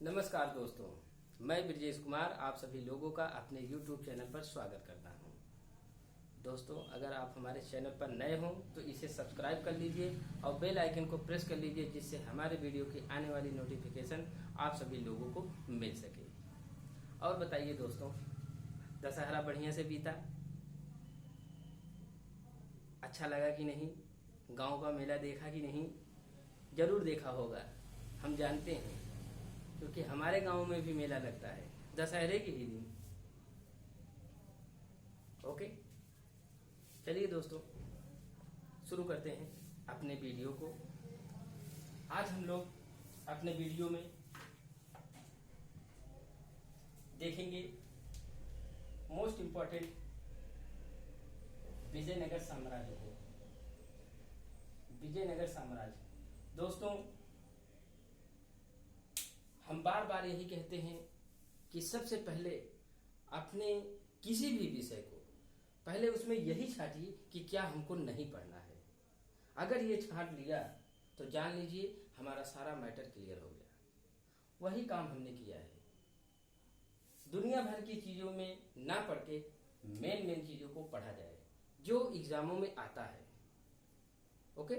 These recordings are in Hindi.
नमस्कार दोस्तों, मैं ब्रजेश कुमार आप सभी लोगों का अपने YouTube चैनल पर स्वागत करता हूं। दोस्तों, अगर आप हमारे चैनल पर नए हों तो इसे सब्सक्राइब कर लीजिए और बेल आइकन को प्रेस कर लीजिए, जिससे हमारे वीडियो की आने वाली नोटिफिकेशन आप सभी लोगों को मिल सके। और बताइए दोस्तों, दशहरा बढ़िया से बीता? अच्छा लगा कि नहीं? गांव का मेला देखा कि नहीं? जरूर देखा होगा, हम जानते हैं, क्योंकि हमारे गांव में भी मेला लगता है दशहरे के ही दिन। ओके, चलिए दोस्तों शुरू करते हैं अपने वीडियो को। आज हम लोग अपने वीडियो में देखेंगे मोस्ट इम्पोर्टेंट विजयनगर साम्राज्य को। विजयनगर साम्राज्य दोस्तों, हम बार बार यही कहते हैं कि सबसे पहले अपने किसी भी विषय को पहले उसमें यही छाटिए कि क्या हमको नहीं पढ़ना है। अगर ये छांट लिया तो जान लीजिए हमारा सारा मैटर क्लियर हो गया। वही काम हमने किया है। दुनिया भर की चीजों में ना पढ़ के मेन चीजों को पढ़ा जाए जो एग्जामों में आता है। ओके,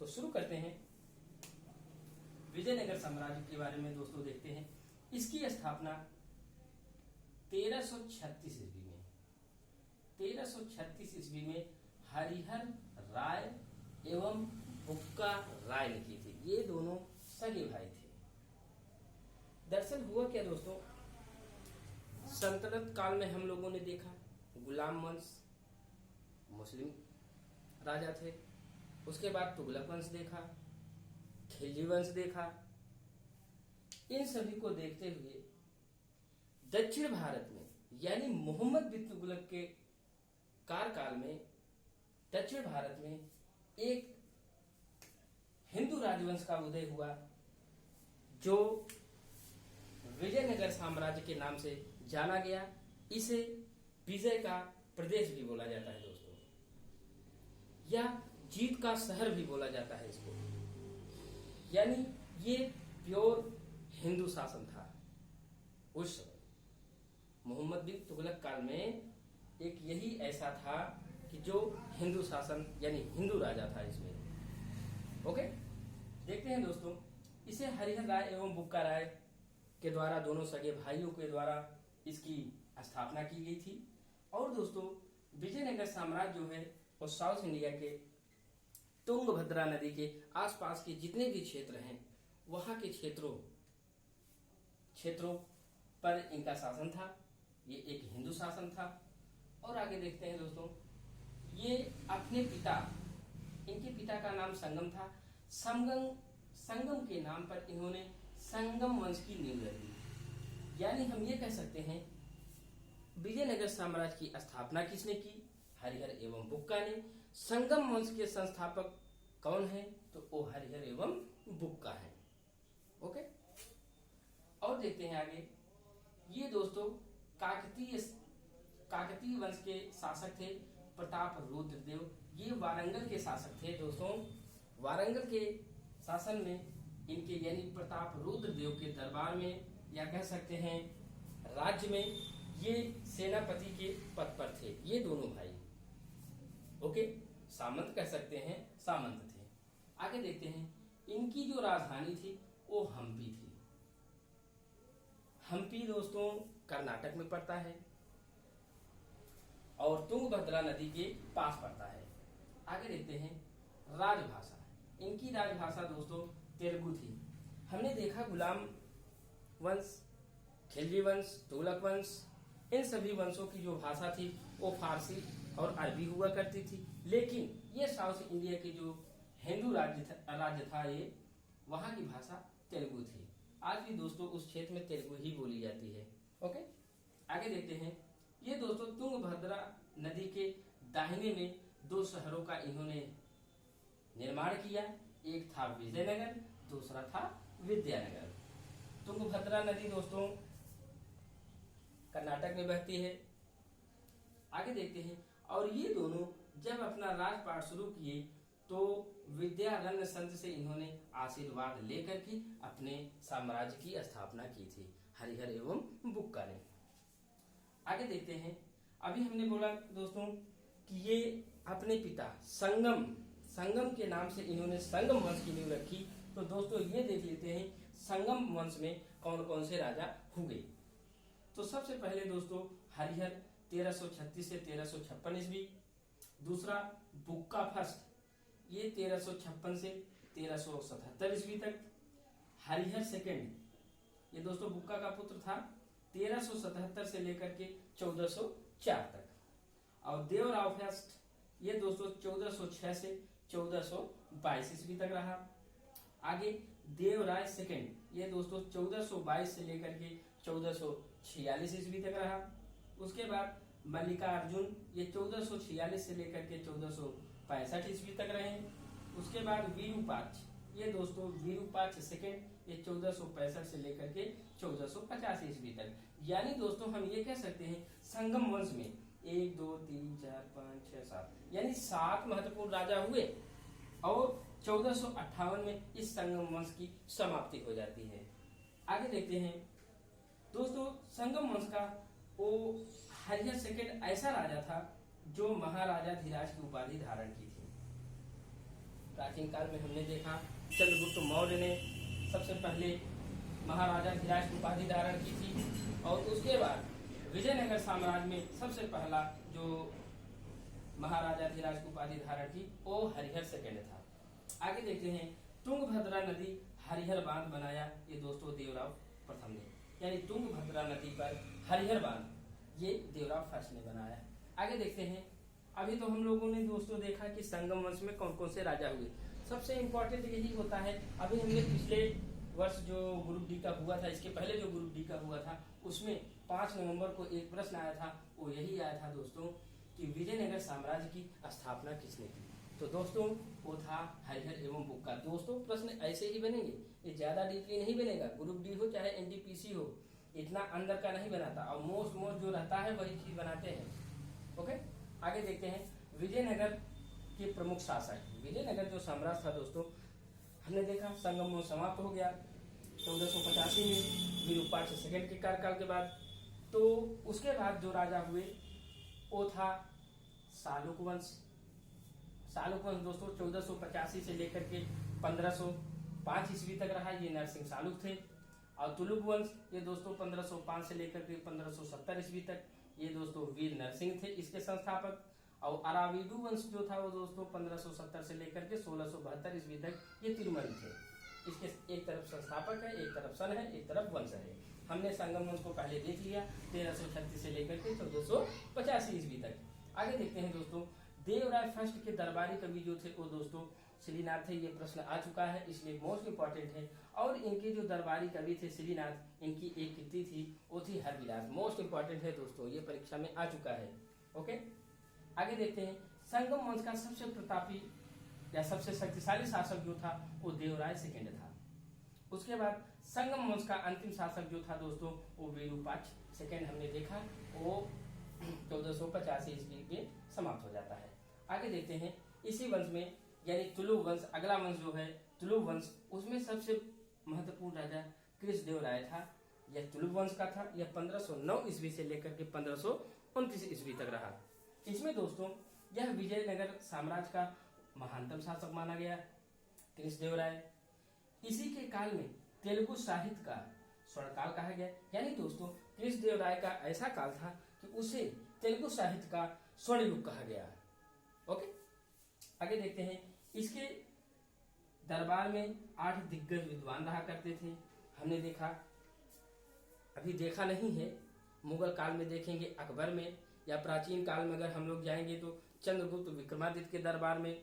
तो शुरू करते हैं। विजयनगर साम्राज्य के बारे में दोस्तों देखते हैं। इसकी स्थापना 1336 ईस्वी में 1336 ईस्वी में हरिहर राय एवं बुक्का राय ने की थी। ये दोनों सगे भाई थे। दरअसल हुआ क्या दोस्तों, सल्तनत काल में हम लोगों ने देखा गुलाम वंश, मुस्लिम राजा थे। उसके बाद तुगलक वंश देखा, खिलजी वंश देखा। इन सभी को देखते हुए दक्षिण भारत में यानी मोहम्मद बिन तुगलक के कार्यकाल में दक्षिण भारत में एक हिंदू राजवंश का उदय हुआ, जो विजयनगर साम्राज्य के नाम से जाना गया। इसे विजय का प्रदेश भी बोला जाता है दोस्तों, या जीत का शहर भी बोला जाता है इसको। यानी ये प्योर हिंदू शासन था उस समय। मोहम्मद बिन तुगलक काल में एक यही ऐसा था कि जो हिंदू शासन यानी हिंदू राजा था इसमें। ओके, देखते हैं दोस्तों। इसे हरिहर राय एवं बुक्का राय के द्वारा, दोनों सगे भाइयों के द्वारा इसकी स्थापना की गई थी। और दोस्तों, विजयनगर साम्राज्य जो है वो साउथ इंडिया के तुंगभद्रा नदी के आसपास के जितने भी क्षेत्र हैं वहां के क्षेत्रों पर इनका शासन था। ये एक हिंदू शासन था। और आगे देखते हैं दोस्तों, ये अपने पिता, इनके पिता का नाम संगम था। संगम के नाम पर इन्होंने संगम वंश की नींव रखी। यानी हम ये कह सकते हैं विजयनगर साम्राज्य की स्थापना किसने की? हरिहर एवं बुक्का ने। संगम वंश के संस्थापक कौन है? तो वो हरिहर एवं बुक्का है। ओके, और देखते हैं आगे। ये दोस्तों काकतीय वंश के शासक थे प्रताप रुद्रदेव। ये वारंगल के शासक थे दोस्तों। वारंगल के शासन में इनके यानी प्रताप रुद्रदेव के दरबार में, या कह सकते हैं राज्य में, ये सेनापति के पद पर थे ये दोनों भाई। ओके, सामंत कह सकते हैं, सामंत थे। आगे देखते हैं। इनकी जो राजधानी थी वो हम्पी थी। हम्पी दोस्तों कर्नाटक में पड़ता है और तुंगभद्रा नदी के पास पड़ता है। आगे देखते हैं राजभाषा। इनकी राजभाषा दोस्तों तेलुगु थी। हमने देखा गुलाम वंश, खिलजी वंश, तुगलक वंश, इन सभी वंशों की जो भाषा थी वो फारसी और अरबी हुआ करती थी। लेकिन ये साउथ इंडिया के जो हिंदू राज्य था ये, वहां की भाषा तेलुगु थी। आज भी दोस्तों उस क्षेत्र में तेलुगु ही बोली जाती है। ओके, आगे देखते हैं। ये दोस्तों तुंगभद्रा नदी के दाहिने में दो शहरों का इन्होंने निर्माण किया। एक था विजयनगर, दूसरा था विद्यानगर। तुंगभद्रा नदी दोस्तों कर्नाटक में बहती है। आगे देखते हैं। और ये दोनों जब अपना राजपाट शुरू किए तो विद्यारण्य संत से इन्होंने आशीर्वाद लेकर के अपने साम्राज्य की स्थापना की थी, हरिहर एवं बुक्का ने। आगे देखते हैं, अभी हमने बोला दोस्तों कि ये अपने पिता संगम के नाम से इन्होंने संगम वंश की नींव रखी। तो दोस्तों ये देख लेते हैं संगम वंश में कौन कौन से राजा हुए। तो सबसे पहले दोस्तों हरिहर 1336 से 1356 ईस्वी। दूसरा बुक्का फर्स्ट, ये 1356 से 1377 ईस्वी तक। हरिहर सेकंड, ये दोस्तों बुक्का का पुत्र था, 1377 से लेकर के 1404 तक। और देवराव फर्स्ट, ये दोस्तों 1406 से 1422 ईस्वी तक रहा। आगे देवराय सेकंड, ये दोस्तों 1422 से लेकर के 1446 ईस्वी तक रहा। उसके बाद मल्लिकार्जुन, ये 1446 से लेकर के 1465 ईस्वी तक रहे। उसके बाद विरूपाक्ष, ये दोस्तों विरूपाक्ष सेकंड, ये 1465 से लेकर के 1450 ईस्वी तक। यानी दोस्तों हम ये कह सकते हैं संगम वंश में 1 2 3 4 5 6 7 यानी 7 महत्वपूर्ण राजा हुए और 1458 में इस संगम वंश की समाप्ति हो जाती है। आगे देखते हैं दोस्तों, संगम वंश का वो हरिहर सेकंड ऐसा राजा था जो महाराजा धीराज की उपाधि धारण की थी। प्राचीन काल में हमने देखा चंद्रगुप्त मौर्य ने सबसे पहले महाराजा धीराज की उपाधि धारण की थी और उसके बाद विजयनगर साम्राज्य में सबसे पहला जो महाराजा धीराज की उपाधि धारण की वो हरिहर सेकंड था। आगे देखते हैं, तुंगभद्रा नदी हरिहर बांध बनाया, ये दोस्तों देवराव प्रथम ने, यानी तुंगभद्रा नदी पर हरिहर बांध ये देवराव फर्स्ट ने बनाया। आगे देखते हैं, अभी तो हम लोगों ने दोस्तों देखा कि संगम वंश में कौन कौन से राजा हुए। सबसे इम्पोर्टेंट यही होता है, अभी हमने पिछले वर्ष जो ग्रुप डी का हुआ था, इसके पहले जो ग्रुप डी का हुआ था उसमें 5 नवंबर को एक प्रश्न आया था, वो यही आया था दोस्तों कि विजयनगर साम्राज्य की स्थापना किसने की। तो दोस्तों वो था हरिहर एवं बुक्का। दोस्तों प्रश्न ऐसे ही बनेंगे, ये ज्यादा डीपली नहीं बनेगा, ग्रुप डी हो चाहे एनटीपीसी हो, इतना अंदर का नहीं बनाता और मोस्ट जो रहता है वही चीज बनाते हैं। ओके, आगे देखते हैं विजयनगर के प्रमुख शासक। विजयनगर जो साम्राज्य था दोस्तों, हमने देखा संगम वंश समाप्त हो गया 1485 में विरूपाक्ष सेकंड के कार्यकाल के बाद। तो उसके बाद जो राजा हुए वो था शालुक वंश। शालुक वंश दोस्तों 1485 से लेकर के 1505 ईस्वी तक रहा, ये नरसिंह शालुक थे। और तुलुक वंश ये दोस्तों 1505 से लेकर के 1570 ईस्वी तक, ये दोस्तों वीर नरसिंह थे इसके संस्थापक। और अराविडु वंश जो था वो दोस्तों 1570 से लेकर के 1672 ईस्वी तक, ये तिरुमल थे। इसके एक तरफ संस्थापक है, एक तरफ सन है, एक तरफ वंश है। हमने संगम वंश को पहले देख लिया 1336 से लेकर के 1485 ईस्वी तक। आगे देखते हैं दोस्तों, देवराय फर्स्ट के दरबारी कवि जो थे वो दोस्तों श्रीनाथ थे। ये प्रश्न आ चुका है इसलिए मोस्ट इंपॉर्टेंट है। और इनके जो दरबारी कवि थे श्रीनाथ, इनकी एक कृति थी वो थी हरविलास। मोस्ट इंपॉर्टेंट है दोस्तों, ये परीक्षा में आ चुका है। ओके, आगे देखते हैं, संगम वंश का सबसे प्रतापी या सबसे शक्तिशाली शासक जो था वो देवराय सेकंड था। उसके बाद संगम वंश का अंतिम शासक जो था दोस्तों वो विरूपाक्ष सेकंड, हमने देखा वो 1485 ईस्वी में समाप्त हो जाता है। आगे देखते हैं, इसी वंश में यानी तुलुक वंश, अगला वंश जो है तुलुक वंश, उसमें सबसे महत्वपूर्ण राजा कृष्णदेव राय था। यह तुलुक वंश का था। यह 1509 ईस्वी से लेकर के 1529 ईस्वी तक रहा। इसमें दोस्तों यह विजयनगर साम्राज्य का महानतम शासक माना गया कृष्णदेव राय। इसी के काल में तेलुगु साहित्य का स्वर्णकाल कहा गया। यानी दोस्तों कृष्णदेव राय का ऐसा काल था कि उसे तेलुगु साहित्य का स्वर्ण युग कहा गया। ओके, आगे देखते हैं, इसके दरबार में 8 दिग्गज विद्वान रहा करते थे। हमने देखा, अभी देखा नहीं है, मुगल काल में देखेंगे, अकबर में, या प्राचीन काल में अगर हम लोग जाएंगे तो चंद्रगुप्त विक्रमादित्य के दरबार में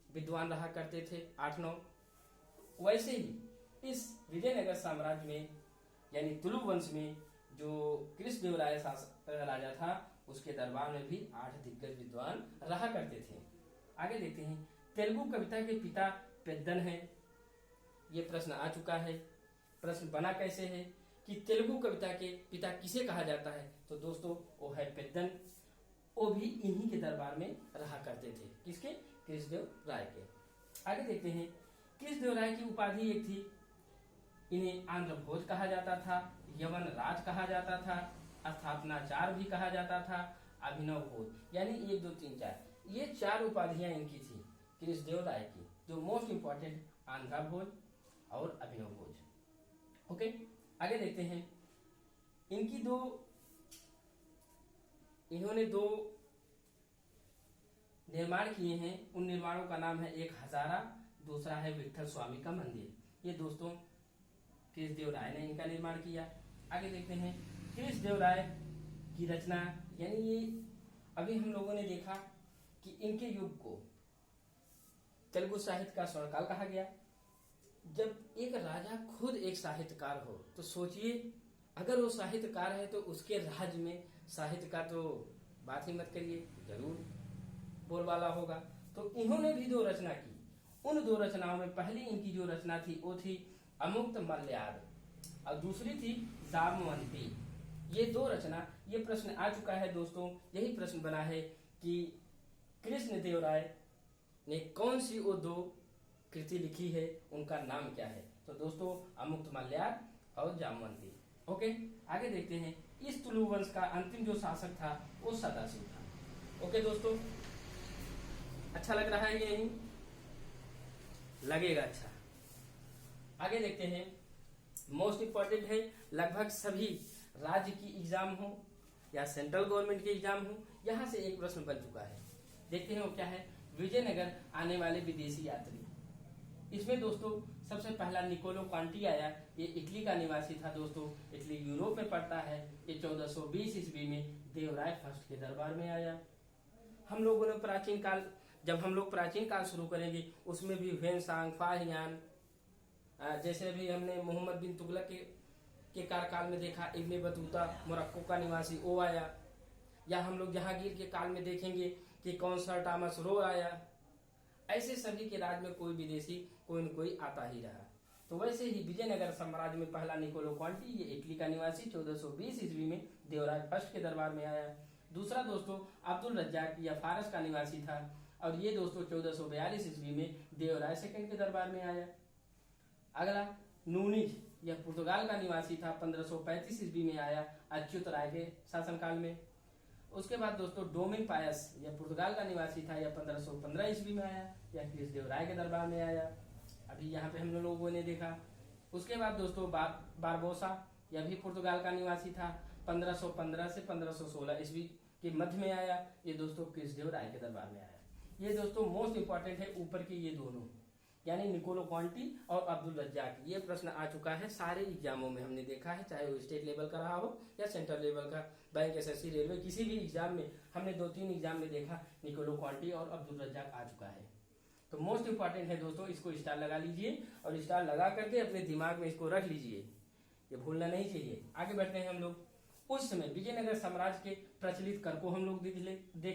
विद्वान रहा करते थे 8-9। वैसे ही इस विजयनगर साम्राज्य में यानी तुलुक वंश में जो कृष्णदेव राय राजा था उसके दरबार में भी 8 दिग्गज विद्वान रहा करते थे। आगे देखते हैं, तेलुगु कविता के पिता पेद्दन है। ये प्रश्न आ चुका है। प्रश्न बना कैसे है कि तेलुगु कविता के पिता किसे कहा जाता है, तो दोस्तों वो है पेद्दन। वो भी इन्हीं के दरबार में रहा करते थे, किसके? कृष्णदेव राय के। आगे देखते हैं, कृष्णदेवराय की उपाधि एक थी, इन्हें आंध्र भोज कहा जाता था, यवन राज कहा जाता था, स्थापनाचार भी कहा जाता था, अभिनव भोज, यानी 1 2 3 4 ये 4 उपाधियां इनकी थी कृष्णदेवराय की, जो मोस्ट इंपॉर्टेंट आंध्र भोज और अभिनव भोज। ओके, आगे देखते हैं, इन्होंने 2 निर्माण किए हैं, उन निर्माणों का नाम है, एक हजारा, दूसरा है विठल स्वामी का मंदिर। ये दोस्तों कृष्णदेवराय ने इनका निर्माण किया। आगे देखते हैं, कृष्णदेवराय की रचना, यानी ये अभी हम लोगों ने देखा कि इनके युग को तेलुगु साहित्य का स्वर्णकाल कहा गया। जब एक राजा खुद एक साहित्यकार हो तो सोचिए, अगर वो साहित्यकार है तो उसके राज्य में साहित्य का तो बात ही मत करिए, जरूर बोलबाला होगा। तो इन्होंने भी 2 रचना की। उन 2 रचनाओं में पहली इनकी जो रचना थी वो थी अमुक्त मल्याद और दूसरी थी जामवंती। ये 2 रचना, ये प्रश्न आ चुका है दोस्तों, यही प्रश्न बना है कि कृष्णदेवराय ने कौन सी वो 2 कृति लिखी है, उनका नाम क्या है। तो दोस्तों अमुक्त मल्याद और जामवंती। ओके, आगे देखते हैं, इस तुलु वंश का अंतिम जो शासक था वो सदाशिव था। ओके दोस्तों, अच्छा लग रहा है ये नहीं? लगेगा अच्छा। आगे देखते हैं, मोस्ट इंपॉर्टेंट है, लगभग सभी राज्य की एग्जाम हो या सेंट्रल गवर्नमेंट की एग्जाम हो, यहां से एक प्रश्न बन चुका है। देखते हैं वो क्या है, विजयनगर आने वाले विदेशी यात्री। इसमें दोस्तों सबसे पहला निकोलो कॉन्टी आया। ये इटली का निवासी था दोस्तों, इटली यूरोप में पड़ता है। ये 1420 ईस्वी में देवराय फर्स्ट के दरबार में आया। हम लोगों ने प्राचीन काल, जब हम लोग प्राचीन काल शुरू करेंगे उसमें भी ह्वेनसांग, फाहियान, जैसे भी हमने मोहम्मद बिन तुगलक के कार्यकाल में देखा, इब्ने बतूता मोरक्को का निवासी वो आया, या हम लोग जहांगीर के काल में देखेंगे कि कौन सा टॉमस रो आया। ऐसे सभी के राज्य में कोई विदेशी कोई न कोई आता ही रहा। तो वैसे ही विजयनगर साम्राज्य में पहला निकोलो कॉन्टी, ये इटली का निवासी 1420 ईस्वी में देवराज फर्स्ट के दरबार में आया। दूसरा दोस्तों अब्दुल रज्जाक, या फारस का निवासी था, और ये दोस्तों 1442 ईस्वी में देवराय सेकंड के दरबार में आया। अगला नूनिज, यह पुर्तगाल का निवासी था, 1535 ईस्वी में आया अच्युत राय के शासनकाल में। उसके बाद दोस्तों डोमिन पायस, यह पुर्तगाल का निवासी था, यह 1515 ईस्वी में आया, यह कृष्णदेवराय के दरबार में आया। अभी यहाँ पे हम लोगों ने देखा। उसके बाद दोस्तों बारबोसा, यह भी पुर्तगाल का निवासी था, 1515 से 1516 ईस्वी के मध्य में आया। ये दोस्तों कृष्णदेवराय के दरबार में आया। ये दोस्तों मोस्ट इंपॉर्टेंट है, ऊपर के ये दोनों, यानी निकोलो कॉन्टी और अब्दुल रज्जाक। ये प्रश्न आ चुका है सारे एग्जामों में, हमने देखा है, चाहे वो स्टेट लेवल का रहा हो या सेंट्रल लेवल का, बैंक, एसएससी, रेलवे, किसी भी एग्जाम में हमने 2-3 एग्जाम में देखा निकोलो कॉन्टी और अब्दुल रज्जाक आ चुका है। तो मोस्ट इंपॉर्टेंट है दोस्तों, इसको स्टार लगा लीजिए और स्टार लगा करके अपने दिमाग में इसको रख लीजिए, ये भूलना नहीं चाहिए। आगे बढ़ते हैं हम लोग। उस समय विजयनगर साम्राज्य के प्रचलित कर को हम लोग देख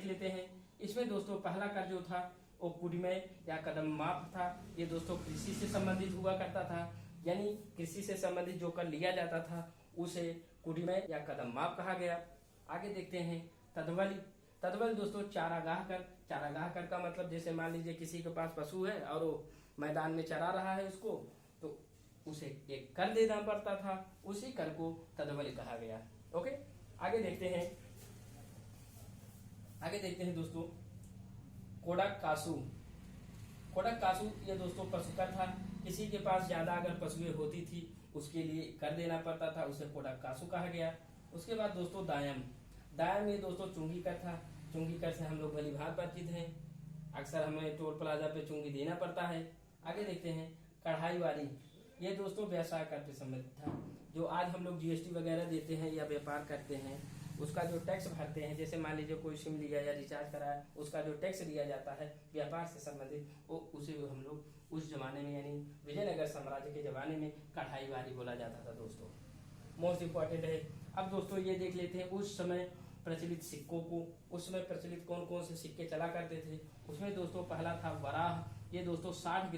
लेते हैं। इसमें दोस्तों पहला कर जो था वो कुडिमय या कदम माप था। ये दोस्तों कृषि से संबंधित हुआ करता था, यानी कृषि से संबंधित जो कर लिया जाता था उसे कुडिमय या कदम माप कहा गया। आगे देखते हैं तदवल दोस्तों चारागाह कर का मतलब, जैसे मान लीजिए किसी के पास पशु है और वो मैदान में चरा रहा है उसको, तो उसे एक कर देना पड़ता था, उसी कर को तदवल कहा गया। ओके, आगे देखते हैं दोस्तों कोडक कासू ये दोस्तों पशुकर था। किसी के पास ज्यादा अगर पशुएं होती थी उसके लिए कर देना पड़ता था, उसे कोडक कासू कहा गया। उसके बाद दोस्तों दायम ये दोस्तों चुंगी कर था। चुंगी कर से हम लोग भली भांति परिचित हैं, अक्सर हमें टोल प्लाजा पे चुंगी देना पड़ता है। आगे देखते हैं कढ़ाईवारी, ये दोस्तों व्यवसाय कर से संबंधित था। जो आज हम लोग जीएसटी वगैरह देते हैं या व्यापार करते हैं, उसका जो टैक्स भरते हैं, जैसे मान लीजिए कोई सिम लिया या रिचार्ज कराया, उसका जो टैक्स लिया जाता है व्यापार से संबंधित, वो उसे हम लोग उस जमाने में, यानी विजयनगर साम्राज्य के जमाने में कढ़ाईवारी बोला जाता था दोस्तों। मोस्ट इंपॉर्टेंट है। अब दोस्तों ये देख लेते हैं उस समय प्रचलित सिक्कों को। उस समय प्रचलित कौन कौन से सिक्के चला करते थे। उसमें दोस्तों पहला था वराह, ये दोस्तों 60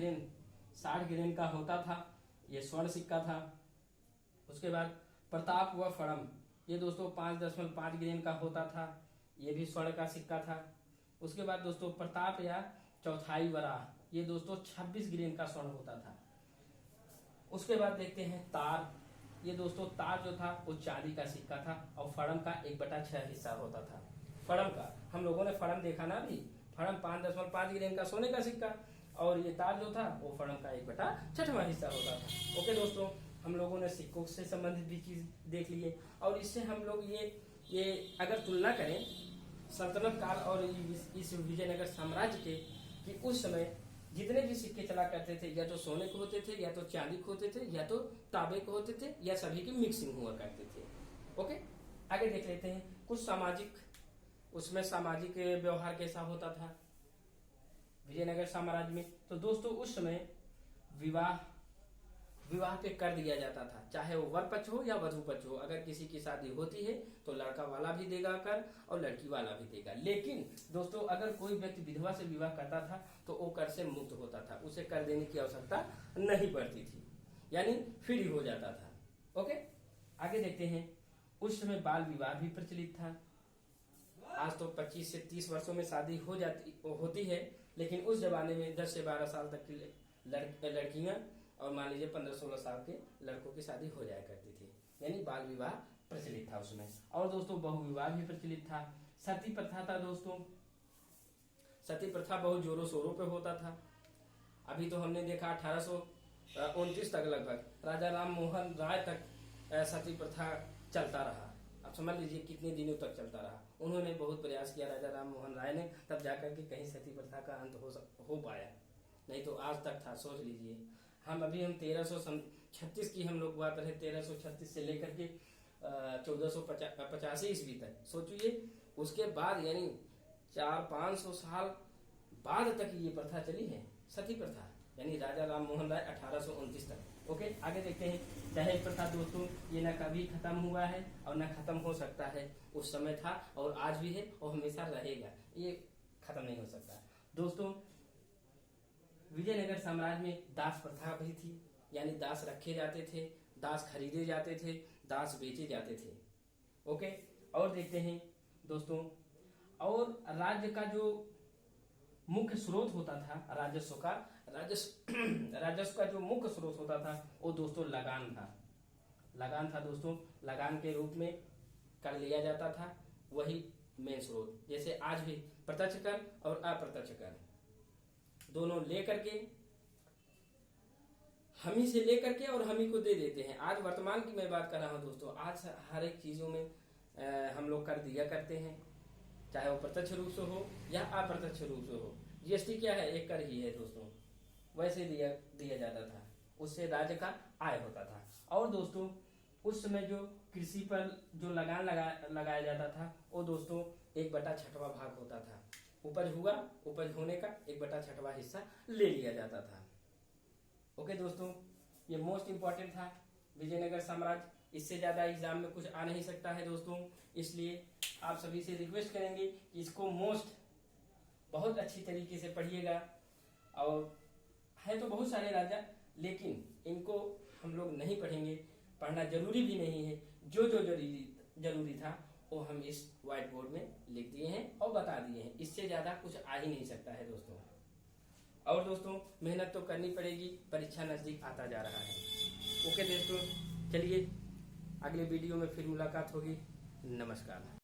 ग्रेन का होता था, ये स्वर्ण सिक्का था। उसके बाद प्रताप व फड़म, ये दोस्तों 5.5 ग्रेन का होता था, ये भी स्वर्ण का सिक्का था। उसके बाद दोस्तों प्रताप या चौथाई वराह, ये दोस्तों 26 ग्रेन का स्वर्ण होता था। उसके बाद देखते हैं तार। ये दोस्तों तार जो था वो चांदी का सिक्का था और फड़म का 1/6 हिस्सा होता था। फड़म का हम लोगों ने फड़म देखा ना भी, फड़म 5.5 ग्रेन का सोने का सिक्का और ये तार जो था वो फड़म का 1/6वां हिस्सा होता था। ओके दोस्तों, हम लोगों ने सिक्कों से संबंधित भी चीज देख लिए और इससे हम लोग ये अगर तुलना करें सल्तनत काल और इस विजयनगर साम्राज्य के, कि उस समय जितने भी सिक्के चला करते थे या तो सोने के होते थे या तो चांदी के होते थे या तो तांबे के होते थे या सभी की मिक्सिंग हुआ करते थे। ओके, आगे देख लेते हैं कुछ सामाजिक, उसमें सामाजिक व्यवहार कैसा होता था विजयनगर साम्राज्य में। तो दोस्तों उस समय विवाह पे कर दिया जाता था, चाहे वो वर पक्ष हो या वधु पक्ष हो। अगर किसी की शादी होती है तो लड़का वाला भी देगा कर और लड़की वाला भी देगा। लेकिन दोस्तों अगर कोई व्यक्ति विधवा से विवाह करता था तो वो कर से मुक्त होता था, उसे कर देने की आवश्यकता नहीं पड़ती थी, यानी फ्री हो जाता था। ओके, आगे देखते हैं उस समय बाल विवाह भी प्रचलित था। आज तो 25 से 30 वर्षों में शादी होती है, लेकिन उस जमाने में 10 से 12 साल तक की लड़कियां और मान लीजिए 15-16 साल के लड़कों की शादी हो जाया करती थी, यानी बाल विवाह प्रचलित था उसमें। और दोस्तों बहु विवाह भी प्रचलित था। सती प्रथा था दोस्तों, सती प्रथा बहुत जोरों शोरों पे होता था। अभी तो हमने देखा 1829 तक लगभग राजा राम मोहन राय तक सती प्रथा चलता रहा। अब समझ लीजिए कितने दिनों तक चलता रहा। उन्होंने बहुत प्रयास किया राजा राम मोहन राय ने, तब जाकर के कहीं सती प्रथा का अंत हो पाया, नहीं तो आज तक था। सोच लीजिए हम 1336 की हम लोग बात रहे, 1336 से लेकर के 1485 ईस्वी तक सोचिए। उसके बाद यानी 400-500 साल बाद तक ये प्रथा चली है, सती प्रथा, यानी राजा राम मोहन राय 1829 तक। ओके, आगे देखते हैं दहेज प्रथा। दोस्तों ये न कभी खत्म हुआ है और न खत्म हो सकता है। उस समय था और आज भी है और हमेशा रहेगा, ये खत्म नहीं हो सकता। दोस्तों विजयनगर साम्राज्य में दास प्रथा भी थी, यानी दास रखे जाते थे, दास खरीदे जाते थे, दास बेचे जाते थे। ओके, और देखते हैं दोस्तों, और राज्य का जो मुख्य स्रोत होता था राजस्व का जो मुख्य स्रोत होता था वो दोस्तों लगान था दोस्तों। लगान के रूप में कर लिया जाता था, वही मेन स्रोत। जैसे आज भी प्रत्यक्ष कर और अप्रत्यक्ष कर दोनों लेकर के हम ही से लेकर के और हम ही को दे देते हैं। आज वर्तमान की मैं बात कर रहा हूं दोस्तों, आज हर एक चीजों में हम लोग कर दिया करते हैं, चाहे वो प्रत्यक्ष रूप से हो या अप्रत्यक्ष रूप से हो। जीएसटी क्या है, एक कर ही है दोस्तों, वैसे दिया जाता था, उससे राज्य का आय होता था। और दोस्तों उस समय जो कृषि पर जो लगान लगाया जाता था वो दोस्तों 1/6वां भाग होता था। उपज हुआ, उपज होने का 1/6वां हिस्सा ले लिया जाता था। ओके दोस्तों, ये मोस्ट इंपॉर्टेंट था विजयनगर साम्राज्य। इससे ज्यादा एग्जाम में कुछ आ नहीं सकता है दोस्तों, इसलिए आप सभी से रिक्वेस्ट करेंगे कि इसको बहुत अच्छी तरीके से पढ़िएगा। और है तो बहुत सारे राजा, लेकिन इनको हम लोग नहीं पढ़ेंगे, पढ़ना जरूरी भी नहीं है। जो जरूरी था वो हम इस व्हाइट बोर्ड में लिख दिए हैं और बता दिए हैं, इससे ज्यादा कुछ आ ही नहीं सकता है दोस्तों। और दोस्तों मेहनत तो करनी पड़ेगी, परीक्षा नजदीक आता जा रहा है। ओके दोस्तों, चलिए अगले वीडियो में फिर मुलाकात होगी। नमस्कार।